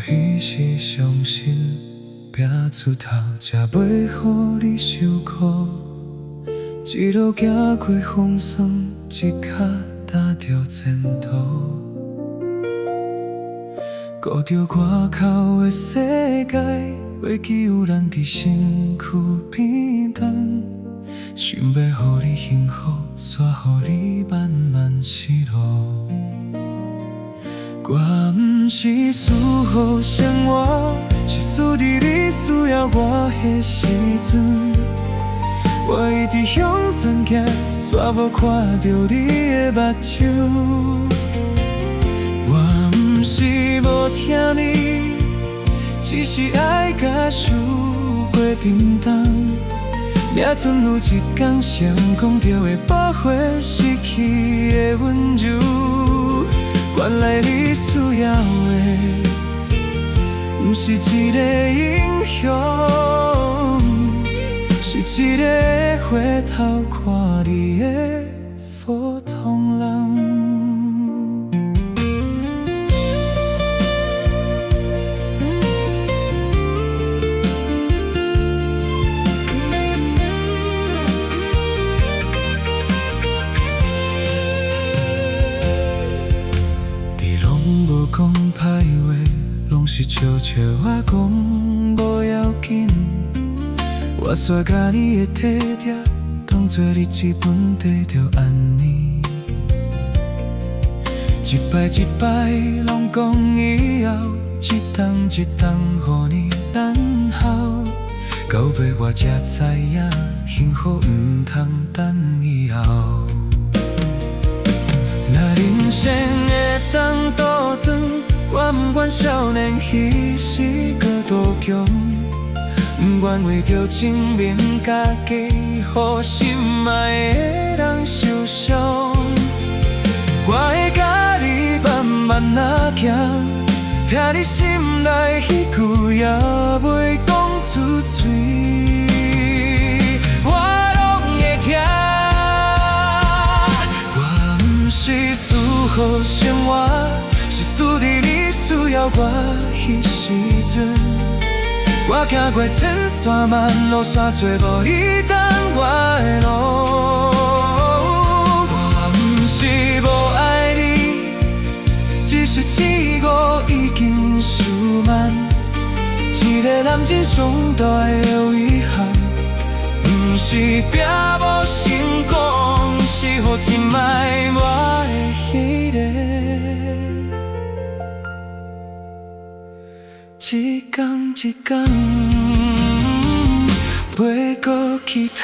彼时伤心，拼出头，才袂予你受苦。一路行过风霜，一脚踏着前途。顾着外口的世界，袂记有人伫身躯边等。想要予你幸福，煞予你慢慢失落。我不是输予生活，是输伫你需要我的时阵。我一直向前行，煞无看到你的目睭。我不是无听你，只是爱甲输过沉重。命准有一天，谁讲着会报回失去的温柔。原来你需要的，不是一个英雄，是一个回头看你的普通人。讲歹话，拢是笑笑我讲无要紧。我煞甲你的体贴当作日记本底着安尼，一摆一摆拢讲以后，一冬一冬予你等候。到尾我才知影，幸福唔通等以后。若人生会当倒转，我不愿少年彼时搁多强，不愿为着证明家己，予心爱的人受伤。我会甲你慢慢仔行，听你心内迄句也袂讲出嘴，我拢会听。我不是输予生活，是输伫你需要我迄时阵。我行过千山万路，煞找无你等我的路。我不是无爱你，只是试过已经输慢。一个男人上大的遗憾，不是拼无成功，是予真爱我的迄个。一天一天，袂搁期待。